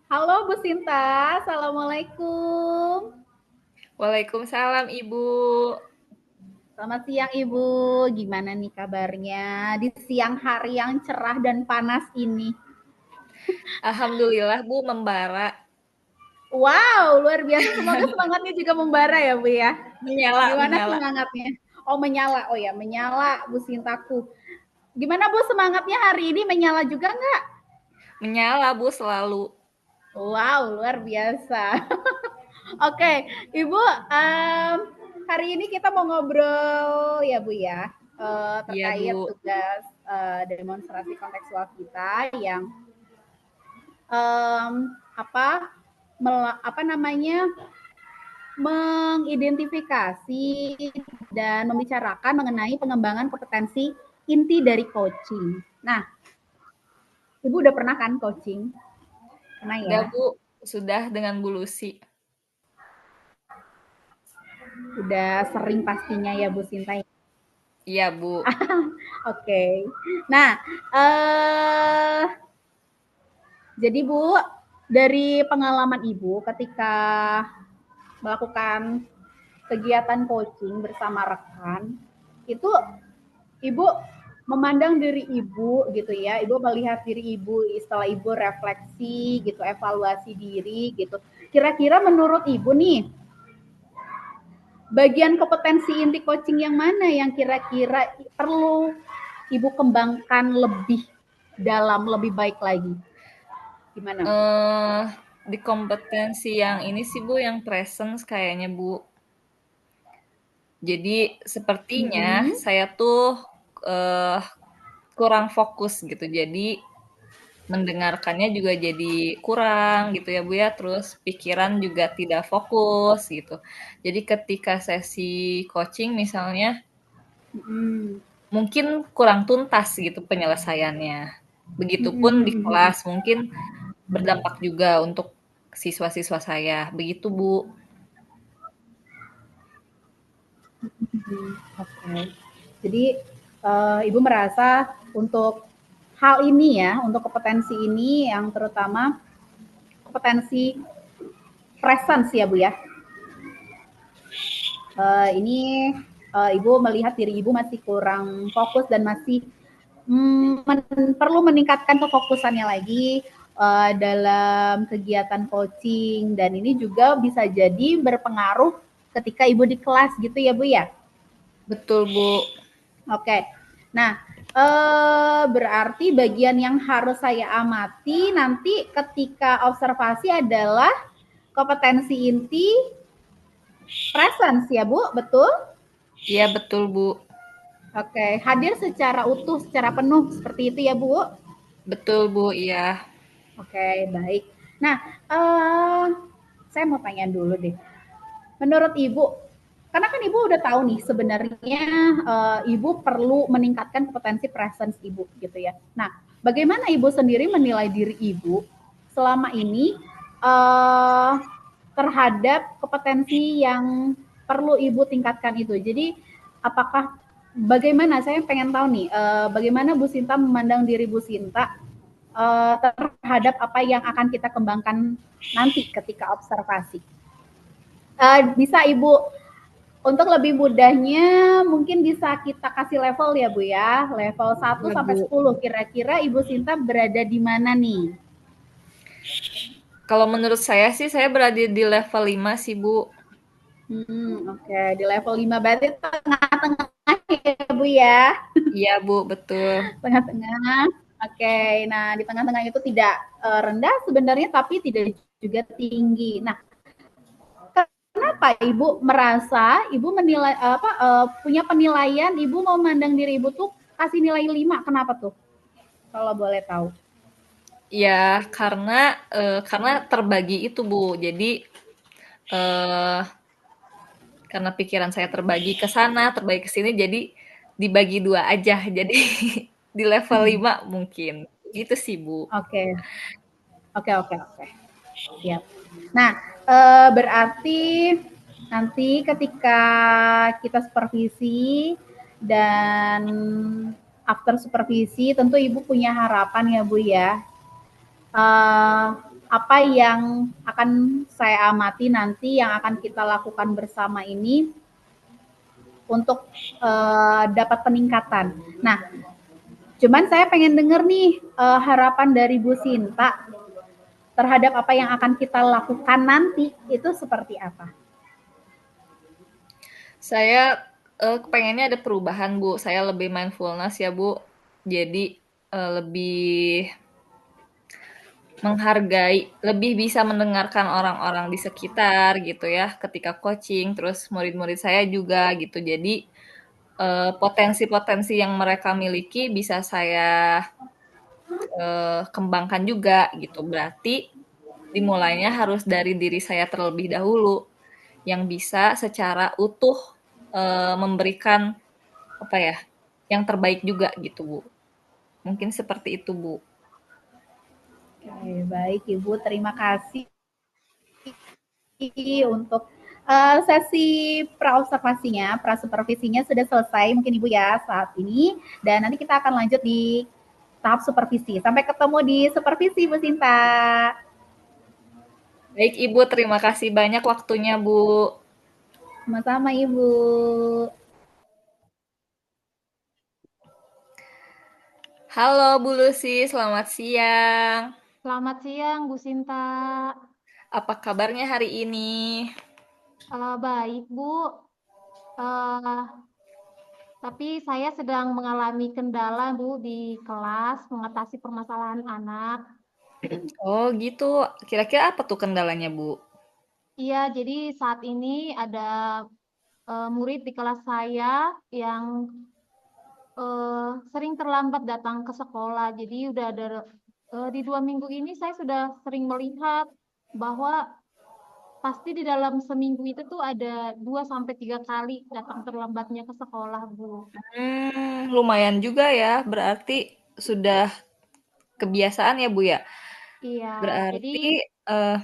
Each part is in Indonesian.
Halo Bu Sinta, Assalamualaikum. Waalaikumsalam Ibu. Selamat siang Ibu, gimana nih kabarnya di siang hari yang cerah dan panas ini? Alhamdulillah Bu membara, Wow, luar biasa. Semoga semangatnya juga membara ya Bu ya. menyala, Gimana menyala, semangatnya? Oh menyala, oh ya menyala Bu Sintaku. Gimana Bu semangatnya hari ini menyala juga nggak? menyala Bu selalu. Wow, luar biasa. Oke, Ibu, hari ini kita mau ngobrol ya Bu ya, Iya terkait Bu. tugas demonstrasi kontekstual kita yang apa apa namanya mengidentifikasi dan membicarakan mengenai pengembangan kompetensi inti dari coaching. Nah, Ibu udah pernah kan coaching? Pernah Udah ya? Bu, sudah dengan Bu Lucy. Udah sering pastinya ya Bu Sinta. Iya Bu. Oke. Nah, eh jadi Bu, dari pengalaman Ibu ketika melakukan kegiatan coaching bersama rekan, itu Ibu memandang diri Ibu gitu ya, Ibu melihat diri Ibu setelah Ibu refleksi gitu, evaluasi diri gitu. Kira-kira menurut Ibu nih, bagian kompetensi inti coaching yang mana yang kira-kira perlu Ibu kembangkan lebih dalam, lebih baik lagi? Gimana? eh di kompetensi yang ini sih Bu, yang presence kayaknya Bu. Jadi sepertinya Mm-mm. saya tuh eh kurang fokus gitu. Jadi mendengarkannya juga jadi kurang gitu ya Bu ya, terus pikiran juga tidak fokus gitu. Jadi ketika sesi coaching misalnya, Mm-mm. mungkin kurang tuntas gitu penyelesaiannya. Begitupun di Mm-mm. kelas mungkin berdampak juga untuk siswa-siswa saya. Begitu Bu. Oke. Jadi Ibu merasa untuk hal ini ya, untuk kompetensi ini yang terutama kompetensi presence ya Bu ya. Ini Ibu melihat diri Ibu masih kurang fokus dan masih perlu meningkatkan kefokusannya lagi dalam kegiatan coaching dan ini juga bisa jadi berpengaruh ketika Ibu di kelas gitu ya Bu ya. Betul Bu. Oke. Nah, berarti bagian yang harus saya amati nanti ketika observasi adalah kompetensi inti presence ya, Bu, betul? Iya betul Bu. Oke, hadir secara utuh, secara penuh seperti itu ya, Bu. Betul Bu, iya. Oke, baik. Nah, eh, saya mau tanya dulu deh. Menurut Ibu, karena kan Ibu udah tahu nih sebenarnya Ibu perlu meningkatkan kompetensi presence Ibu gitu ya. Nah, bagaimana Ibu sendiri menilai diri Ibu selama ini uh, terhadap kompetensi yang perlu Ibu tingkatkan itu? Jadi, apakah bagaimana saya pengen tahu nih, bagaimana Bu Sinta memandang diri Bu Sinta terhadap apa yang akan kita kembangkan nanti ketika observasi? Bisa Ibu untuk lebih mudahnya mungkin bisa kita kasih level ya Bu ya. Level satu Iya sampai Bu. 10 kira-kira Ibu Sinta berada di mana nih? Kalau menurut saya sih saya berada di level 5 sih Bu. Oke, di level 5 berarti tengah-tengah ya Bu ya. Iya Bu, betul. Tengah-tengah. Oke, nah di tengah-tengah itu tidak rendah sebenarnya tapi tidak juga tinggi. Nah, kenapa Ibu merasa Ibu menilai apa punya penilaian Ibu mau memandang diri Ibu tuh kasih nilai 5? Kenapa tuh? Kalau boleh tahu. Ya, karena terbagi itu, Bu. Jadi eh karena pikiran saya terbagi ke sana, terbagi ke sini, jadi dibagi dua aja. Jadi di level 5 mungkin. Gitu sih, Bu. Oke, oke, oke, oke. Siap. Nah, berarti nanti ketika kita supervisi dan after supervisi, tentu Ibu punya harapan ya Bu ya. apa yang akan saya amati nanti yang akan kita lakukan bersama ini untuk dapat peningkatan. Nah, cuman saya pengen denger nih harapan dari Bu Sinta terhadap apa yang akan kita lakukan nanti itu seperti apa? Saya pengennya ada perubahan, Bu. Saya lebih mindfulness ya, Bu. Jadi lebih menghargai, lebih bisa mendengarkan orang-orang di sekitar gitu ya, ketika coaching, terus murid-murid saya juga gitu. Jadi potensi-potensi yang mereka miliki bisa saya kembangkan juga gitu. Berarti dimulainya harus dari diri saya terlebih dahulu yang bisa secara utuh memberikan apa ya, yang terbaik juga gitu, Bu. Mungkin seperti itu, Bu. Oke, baik Ibu, terima kasih untuk sesi praobservasinya, prasupervisinya sudah selesai mungkin Ibu ya saat ini dan nanti kita akan lanjut di tahap supervisi. Sampai ketemu di supervisi Bu Sinta. Baik, Ibu, terima kasih banyak waktunya, Bu. Sama-sama Ibu. Halo, Bu Lucy, selamat siang. Selamat siang, Bu Sinta. Apa kabarnya hari ini? Baik, Bu. Eh, tapi saya sedang mengalami kendala, Bu, di kelas mengatasi permasalahan anak. Oh, gitu. Kira-kira apa tuh kendalanya, Bu? Iya, jadi saat ini ada murid di kelas saya yang sering terlambat datang ke sekolah. Jadi udah ada di 2 minggu ini saya sudah sering melihat bahwa pasti di dalam seminggu itu tuh ada 2 sampai 3 kali datang terlambatnya ke sekolah, Bu. Lumayan juga ya. Berarti sudah kebiasaan ya, Bu ya? Iya, jadi Berarti eh,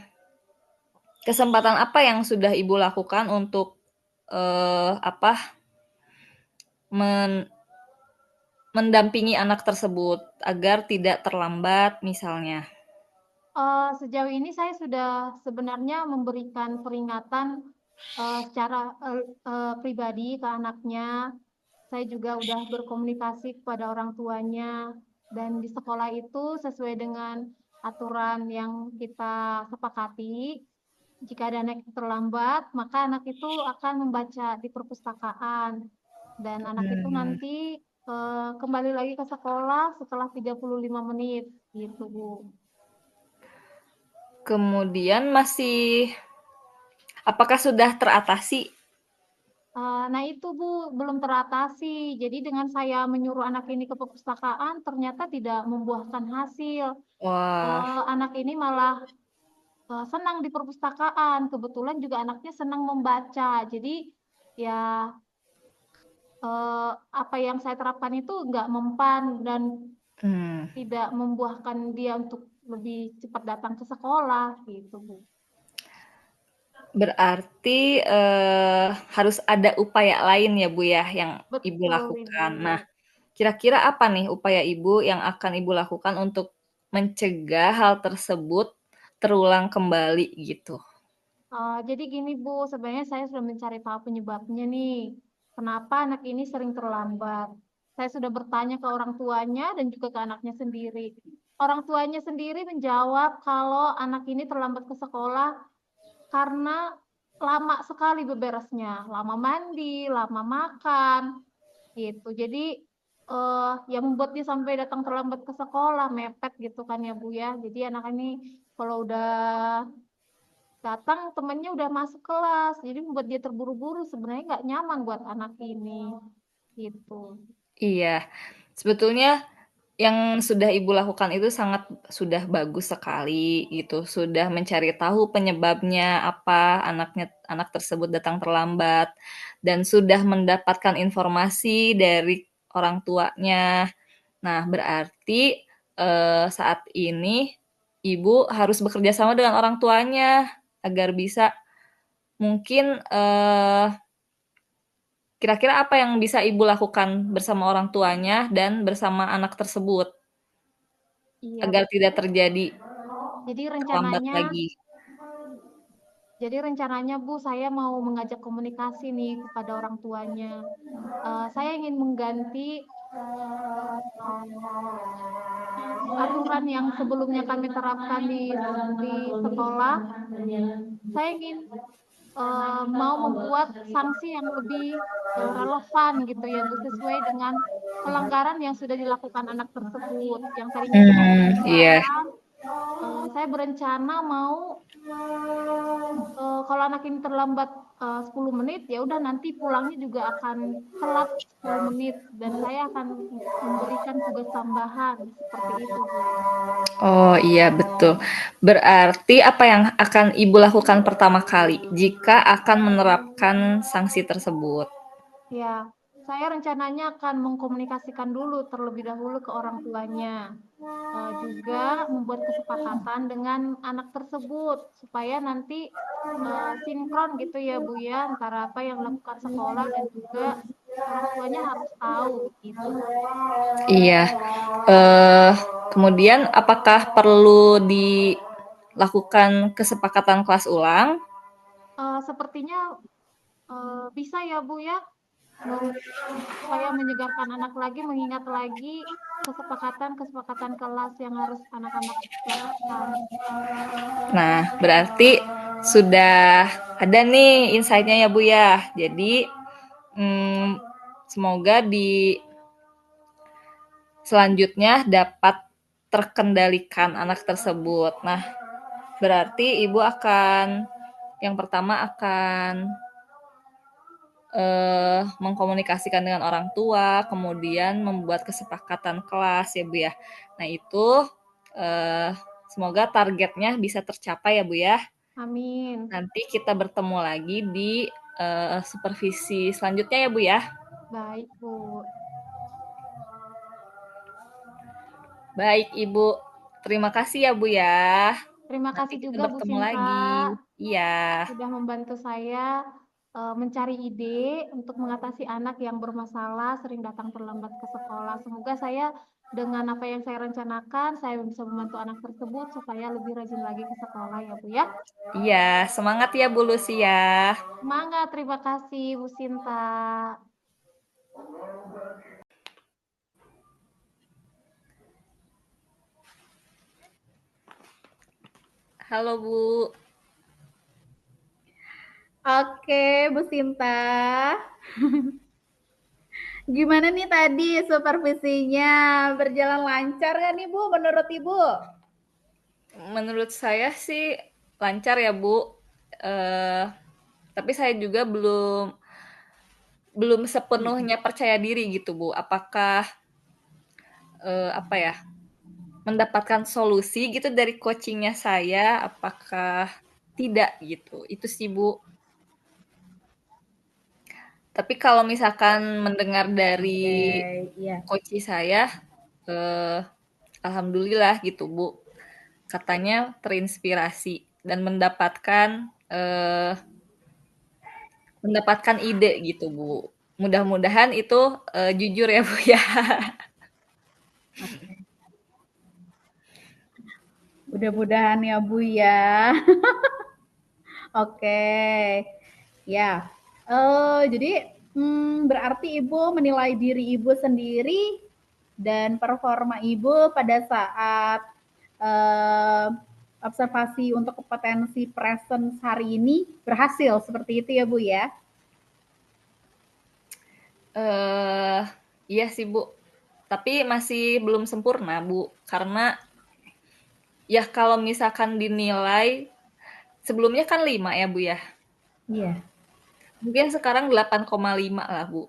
kesempatan apa yang sudah Ibu lakukan untuk apa men- mendampingi anak tersebut agar tidak terlambat misalnya? sejauh ini saya sudah sebenarnya memberikan peringatan secara pribadi ke anaknya. Saya juga udah berkomunikasi kepada orang tuanya dan di sekolah itu sesuai dengan aturan yang kita sepakati. Jika ada anak yang terlambat, maka anak itu akan membaca di perpustakaan dan anak itu Hmm. nanti kembali lagi ke sekolah setelah 35 menit gitu, Bu. Kemudian apakah sudah teratasi? Nah itu Bu, belum teratasi. Jadi dengan saya menyuruh anak ini ke perpustakaan, ternyata tidak membuahkan hasil. Wah, Anak ini malah senang di perpustakaan. Kebetulan juga anaknya senang membaca. Jadi ya apa yang saya terapkan itu nggak mempan dan hmm. tidak membuahkan dia untuk lebih cepat datang ke sekolah gitu Bu. Berarti harus ada upaya lain ya Bu ya yang Ibu Betul Ibu. lakukan. Nah, kira-kira apa nih upaya Ibu yang akan Ibu lakukan untuk mencegah hal tersebut terulang kembali gitu? Jadi gini Bu, sebenarnya saya sudah mencari tahu penyebabnya nih. Kenapa anak ini sering terlambat? Saya sudah bertanya ke orang tuanya dan juga ke anaknya sendiri. Orang tuanya sendiri menjawab kalau anak ini terlambat ke sekolah karena lama sekali beberesnya, lama mandi, lama makan, gitu. Jadi yang membuat dia sampai datang terlambat ke sekolah, mepet gitu kan ya Bu ya. Jadi anak ini kalau udah datang temennya udah masuk kelas, jadi membuat dia terburu-buru. Sebenarnya nggak nyaman buat anak ini, gitu. Iya, sebetulnya yang sudah Ibu lakukan itu sudah bagus sekali gitu, sudah mencari tahu penyebabnya apa anak tersebut datang terlambat dan sudah mendapatkan informasi dari orang tuanya. Nah, berarti saat ini Ibu harus bekerja sama dengan orang tuanya agar bisa mungkin kira-kira apa yang bisa Ibu lakukan bersama orang tuanya dan bersama anak tersebut Iya agar tidak terjadi? Jadi terlambat rencananya lagi. Jadi rencananya Bu, saya mau mengajak komunikasi nih kepada orang tuanya. Saya ingin mengganti aturan yang sebelumnya kami terapkan di sekolah. Saya ingin mau membuat sanksi yang lebih relevan gitu ya Bu, sesuai dengan pelanggaran yang sudah dilakukan anak tersebut. Yang tadinya cuma Iya. teguran, saya berencana mau kalau anak ini terlambat 10 menit, ya udah nanti pulangnya juga akan telat 10 menit dan saya akan memberikan tugas tambahan seperti itu, Bu. Oh iya betul. Berarti apa yang akan Ibu lakukan pertama kali jika akan menerapkan sanksi tersebut? Ya, saya rencananya akan mengkomunikasikan dulu terlebih dahulu ke orang tuanya. Juga membuat kesepakatan dengan anak tersebut supaya nanti sinkron gitu ya Bu ya antara apa yang dilakukan sekolah dan juga orang tuanya harus tahu begitu. Iya. Eh, Kemudian apakah perlu dilakukan kesepakatan kelas ulang? Sepertinya bisa ya Bu ya supaya menyegarkan anak lagi, mengingat lagi kesepakatan-kesepakatan kelas yang harus anak-anak lakukan. Nah, berarti sudah ada nih insight-nya ya Bu ya. Jadi, hmm, semoga di selanjutnya dapat terkendalikan anak tersebut. Nah, berarti Ibu akan yang pertama akan mengkomunikasikan dengan orang tua, kemudian membuat kesepakatan kelas ya Bu ya. Nah, itu semoga targetnya bisa tercapai ya Bu ya. Amin. Nanti kita bertemu lagi di supervisi selanjutnya ya Bu ya. Baik Bu. Baik Ibu, terima kasih ya Bu ya. Terima Nanti kasih kita juga Bu bertemu Sinta lagi. Iya. sudah membantu saya mencari ide untuk mengatasi anak yang bermasalah sering datang terlambat ke sekolah. Semoga saya dengan apa yang saya rencanakan, saya bisa membantu anak tersebut supaya lebih rajin lagi ke sekolah ya Bu ya. Iya, semangat ya Bu Lucy ya. Semangat, terima kasih Bu Sinta. Halo Bu. Oke, Bu Sinta. Gimana nih tadi supervisinya? Berjalan lancar nggak nih Bu menurut Ibu? Menurut saya sih lancar ya Bu. Tapi saya juga belum belum sepenuhnya percaya diri gitu Bu. Apakah apa ya, mendapatkan solusi gitu dari coachingnya saya? Apakah tidak gitu? Itu sih Bu. Tapi kalau misalkan mendengar dari Oke, iya. coach saya, eh, alhamdulillah gitu Bu. Katanya terinspirasi dan mendapatkan ide gitu Bu. Mudah-mudahan itu jujur ya Bu ya. Oke. Mudah-mudahan ya Bu ya. Oke. Ya. Jadi berarti Ibu menilai diri Ibu sendiri dan performa Ibu pada saat eh, observasi untuk kompetensi presence hari ini berhasil seperti itu ya Bu ya. Eh, iya sih Bu. Tapi masih belum sempurna Bu, karena ya kalau misalkan dinilai sebelumnya kan 5 ya Bu ya. Iya. Mungkin sekarang 8,5 lah Bu.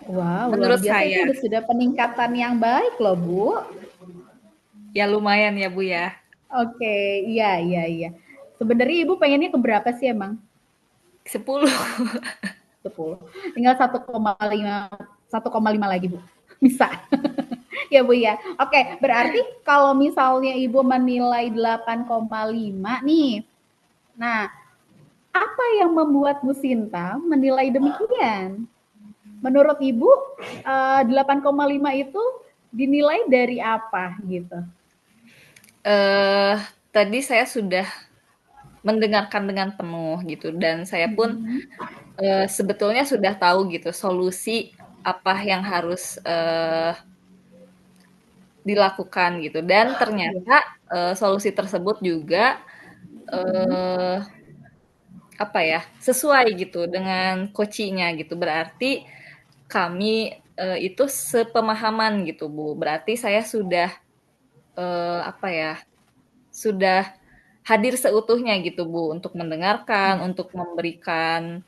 Wow, luar Menurut biasa itu saya. sudah peningkatan yang baik loh Bu. Ya lumayan ya Bu ya. Oke, iya iya iya. Sebenarnya Ibu pengennya ke berapa sih emang? 10. 10. Tinggal 1,5 lagi Bu. Bisa. Ya Bu ya. Oke, berarti kalau misalnya Ibu menilai 8,5 nih. Nah, apa yang membuat Bu Sinta menilai demikian? Menurut Ibu 8,5 itu dinilai dari apa gitu? Eh tadi saya sudah mendengarkan dengan penuh gitu dan saya pun sebetulnya sudah tahu gitu solusi apa yang harus dilakukan gitu dan Iya. ternyata solusi tersebut juga eh, apa ya sesuai gitu dengan coachingnya gitu berarti kami itu sepemahaman gitu Bu berarti saya sudah apa ya sudah hadir seutuhnya gitu Bu untuk mendengarkan Iya. untuk memberikan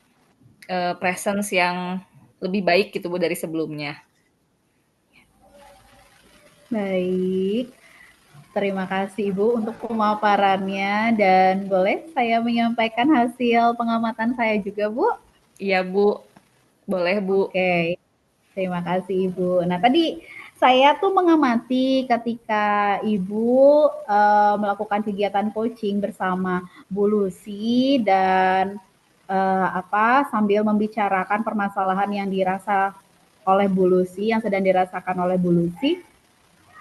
presence yang lebih baik gitu Bu dari sebelumnya. Baik. Terima kasih Ibu untuk pemaparannya dan boleh saya menyampaikan hasil pengamatan saya juga Bu? Iya Bu, boleh Bu. Oke, terima kasih Ibu. Nah tadi saya tuh mengamati ketika Ibu melakukan kegiatan coaching bersama Bu Lucy dan sambil membicarakan permasalahan yang dirasa oleh Bu Lucy, yang sedang dirasakan oleh Bu Lucy,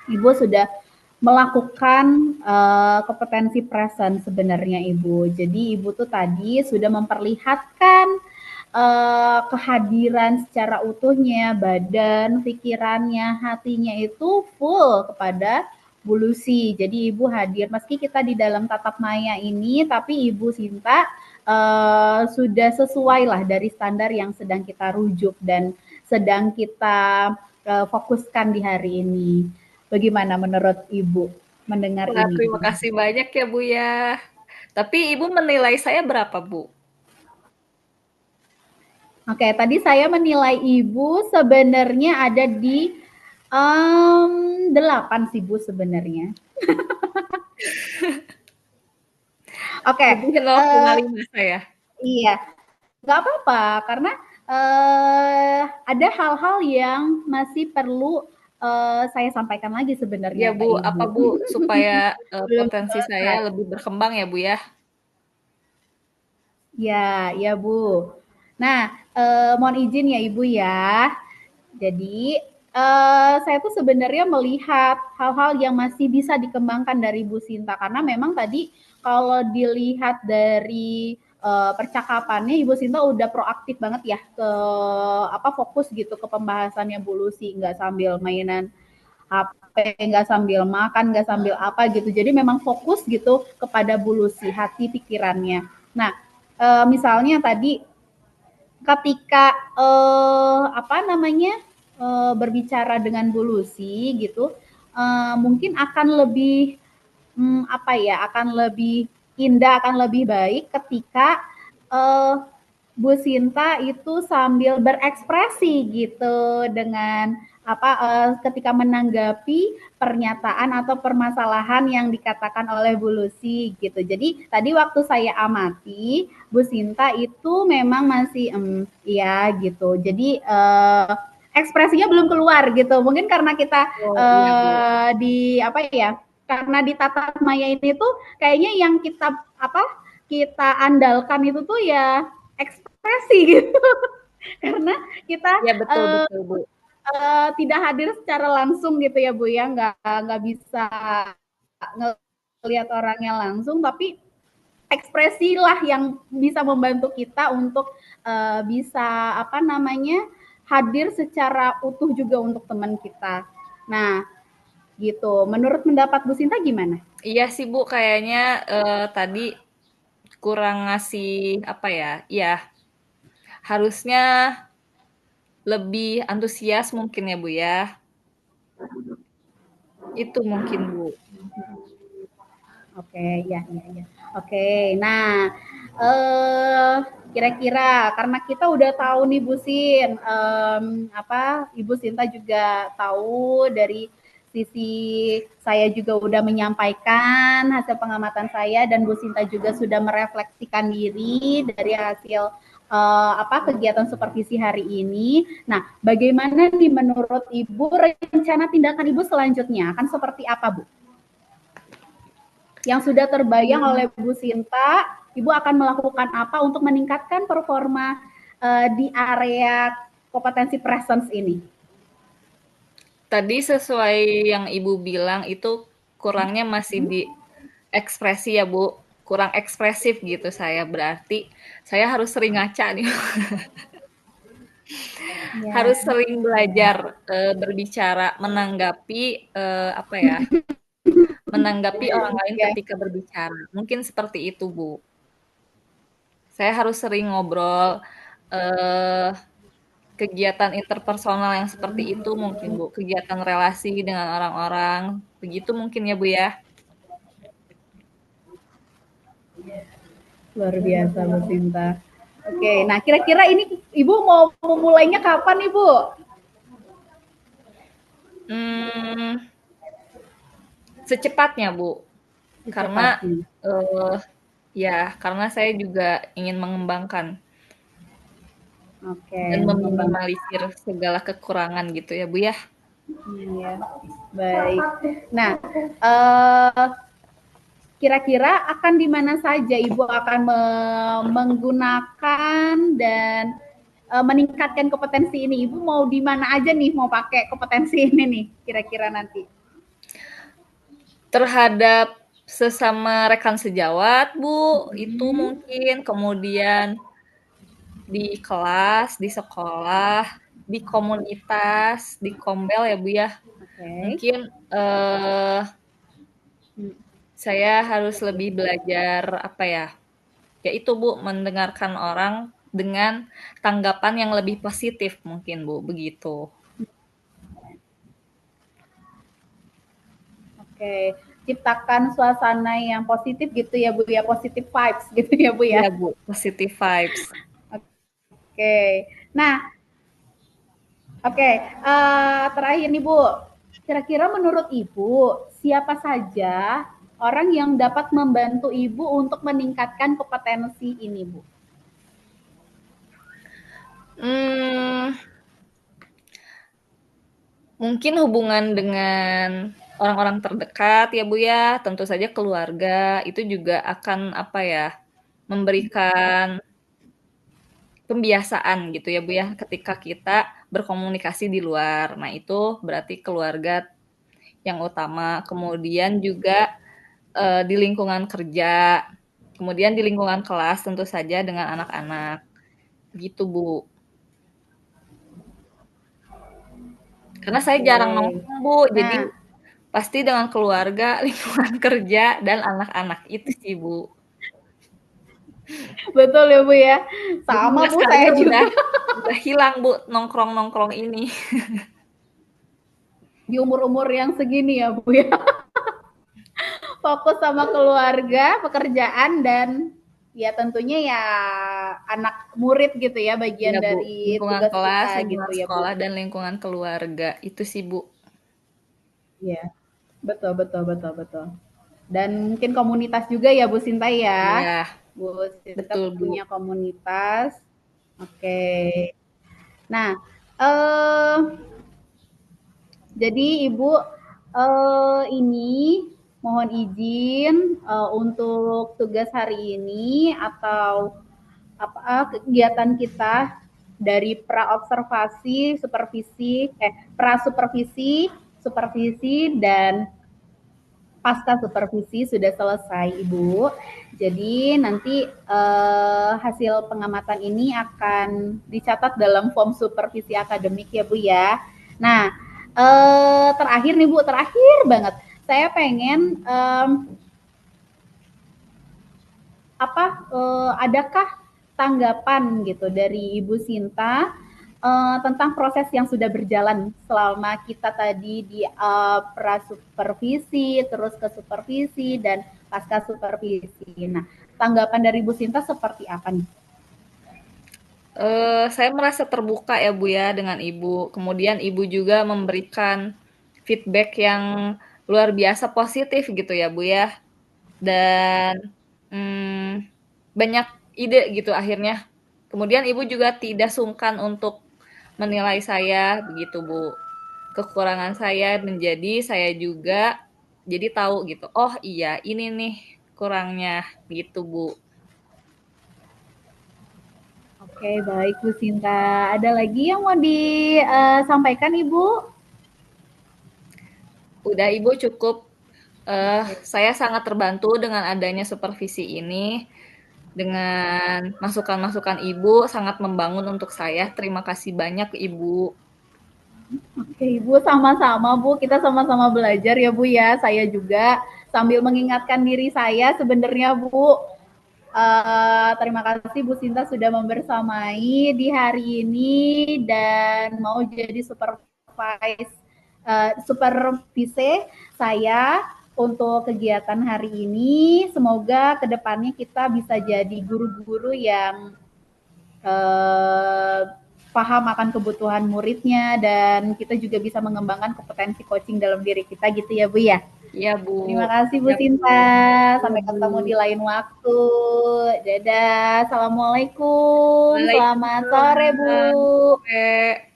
Ibu sudah melakukan kompetensi present sebenarnya Ibu. Jadi Ibu tuh tadi sudah memperlihatkan kehadiran secara utuhnya, badan, pikirannya, hatinya itu full kepada Bu Lucy. Jadi Ibu hadir meski kita di dalam tatap maya ini, tapi Ibu Sinta sudah sesuai lah dari standar yang sedang kita rujuk dan sedang kita fokuskan di hari ini. Bagaimana menurut Ibu mendengar Wah, ini? terima kasih banyak ya Bu ya. Tapi Ibu menilai saya berapa Bu? Oke, tadi saya menilai Ibu sebenarnya ada di 8 sih Bu sebenarnya. Oke, Lebih 0,5 saya. iya, nggak apa-apa karena ada hal-hal yang masih perlu saya sampaikan lagi Iya sebenarnya ke Bu, apa Ibu. Bu supaya Belum potensi saya selesai. lebih berkembang ya Bu ya? Ya, ya Bu. Nah, mohon izin ya Ibu ya. Jadi, saya tuh sebenarnya melihat hal-hal yang masih bisa dikembangkan dari Bu Sinta karena memang tadi kalau dilihat dari percakapannya Ibu Sinta udah proaktif banget ya ke fokus gitu ke pembahasannya Bu Lucy, nggak sambil mainan HP, nggak sambil makan, nggak sambil apa gitu. Jadi memang fokus gitu kepada Bu Lucy, hati pikirannya. Nah, misalnya tadi ketika berbicara dengan Bu Lucy gitu, mungkin akan lebih akan lebih indah, akan lebih baik ketika eh, Bu Sinta itu sambil berekspresi gitu dengan ketika menanggapi pernyataan atau permasalahan yang dikatakan oleh Bu Lucy gitu. Jadi tadi waktu saya amati Bu Sinta itu memang masih iya gitu. Jadi ekspresinya belum keluar gitu. Mungkin karena kita Oh iya Bu. di apa ya? Karena di tata maya ini tuh kayaknya yang kita andalkan itu tuh ya ekspresi gitu karena kita Iya betul betul Bu. tidak hadir secara langsung gitu ya Bu ya nggak bisa ngelihat orangnya langsung tapi ekspresilah yang bisa membantu kita untuk bisa hadir secara utuh juga untuk teman kita. Nah, gitu. Menurut pendapat Bu Sinta gimana? Iya sih Bu, kayaknya tadi kurang ngasih apa ya? Iya, harusnya lebih antusias mungkin ya Bu ya. Itu mungkin Bu. Oke, ya, ya, ya. Oke, nah, eh kira-kira karena kita udah tahu nih Bu Sin, Ibu Sinta juga tahu dari sisi saya juga udah menyampaikan hasil pengamatan saya dan Bu Sinta juga sudah merefleksikan diri dari hasil kegiatan supervisi hari ini. Nah, bagaimana nih menurut Ibu rencana tindakan Ibu selanjutnya akan seperti apa Bu? Yang sudah terbayang oleh Bu Sinta, Ibu akan melakukan apa untuk meningkatkan performa di area kompetensi presence ini? Tadi sesuai yang Ibu bilang itu kurangnya masih di ekspresi ya Bu, kurang ekspresif gitu saya, berarti saya harus sering ngaca nih. Ya. Harus sering belajar, berbicara, menanggapi, apa ya, menanggapi orang lain Ya. ketika berbicara, mungkin seperti itu Bu. Saya harus sering ngobrol, eee, kegiatan interpersonal yang seperti itu mungkin Bu, kegiatan relasi dengan orang-orang, begitu mungkin ya Bu ya? Luar biasa Bu Sinta. Oke, nah kira-kira ini Ibu mau memulainya kapan nih Bu? Mmm, secepatnya Bu, karena, Secepatnya. eee, ya karena saya juga ingin mengembangkan Oke, dan mengembang. meminimalisir segala kekurangan gitu ya Bu ya. Ya, baik. Nah, eh, kira-kira akan di mana saja Ibu akan menggunakan dan meningkatkan kompetensi ini? Ibu mau di mana aja nih mau pakai kompetensi ini nih kira-kira nanti? Terhadap sesama rekan sejawat Bu, itu mungkin, kemudian di kelas, di sekolah, di komunitas, di Kombel ya Bu ya. Oke. Mungkin, saya harus lebih belajar, apa ya, ya itu Bu, mendengarkan orang dengan tanggapan yang lebih positif mungkin Bu, begitu. Oke, ciptakan suasana yang positif gitu ya Bu ya, positive vibes gitu ya Bu ya. Iya Bu, positive vibes. Oke, nah oke, terakhir nih Bu, kira-kira menurut Ibu siapa saja orang yang dapat membantu Ibu untuk meningkatkan kompetensi ini Bu? Hmm, mungkin hubungan dengan orang-orang terdekat ya Bu ya, tentu saja keluarga, itu juga akan, apa ya, memberikan pembiasaan gitu ya Bu ya, ketika kita berkomunikasi di luar. Nah itu berarti keluarga yang utama, kemudian juga, di lingkungan kerja, kemudian di lingkungan kelas tentu saja dengan anak-anak, gitu Bu. Karena saya jarang Oke, nongkrong Bu, jadi nah pasti dengan keluarga, lingkungan kerja, dan anak-anak, itu sih Bu. betul ya Bu ya, Jadi sama nggak Bu sekalinya saya juga udah hilang Bu, nongkrong-nongkrong ini. di umur-umur yang segini ya Bu ya, fokus sama keluarga, pekerjaan dan ya tentunya ya anak murid gitu ya, Iya bagian Bu, dari lingkungan tugas kelas, kita gitu lingkungan ya Bu. sekolah, dan lingkungan keluarga, itu sih Bu. Iya, betul betul betul betul. Dan mungkin komunitas juga ya Bu Sinta ya. Iya, Bu Sinta betul Bu. punya komunitas. Oke. Nah, eh jadi Ibu ini mohon izin untuk tugas hari ini atau apa kegiatan kita dari pra observasi, supervisi, pra supervisi, supervisi dan pasca supervisi sudah selesai Ibu. Jadi nanti hasil pengamatan ini akan dicatat dalam form supervisi akademik ya Bu ya. Nah, terakhir nih Bu, terakhir banget. Saya pengen adakah tanggapan gitu dari Ibu Sinta tentang proses yang sudah berjalan selama kita tadi di pra-supervisi, terus ke supervisi, dan pasca supervisi. Nah, tanggapan dari Ibu Sinta seperti apa nih? Saya merasa terbuka ya Bu ya dengan Ibu. Kemudian Ibu juga memberikan feedback yang luar biasa positif gitu ya Bu ya. Dan banyak ide gitu akhirnya. Kemudian Ibu juga tidak sungkan untuk menilai saya begitu Bu. Kekurangan saya menjadi saya juga jadi tahu gitu. Oh iya, ini nih kurangnya gitu Bu. Oke, baik Bu Sinta. Ada lagi yang mau disampaikan Ibu? Udah Ibu cukup Saya sangat terbantu dengan adanya supervisi ini, dengan masukan-masukan Ibu sangat membangun untuk saya. Terima kasih banyak Ibu. Oke, Ibu, sama-sama Bu. Kita sama-sama belajar ya Bu ya. Saya juga sambil mengingatkan diri saya sebenarnya Bu. Terima kasih Bu Sinta sudah membersamai di hari ini dan mau jadi supervisi saya untuk kegiatan hari ini. Semoga kedepannya kita bisa jadi guru-guru yang eh, paham akan kebutuhan muridnya dan kita juga bisa mengembangkan kompetensi coaching dalam diri kita gitu ya Bu ya. Iya Bu. Terima kasih Bu Ya, Sinta. Bu. Sampai Bu. ketemu di lain waktu. Dadah. Assalamualaikum. Selamat sore Bu. Waalaikumsalam. Sampai.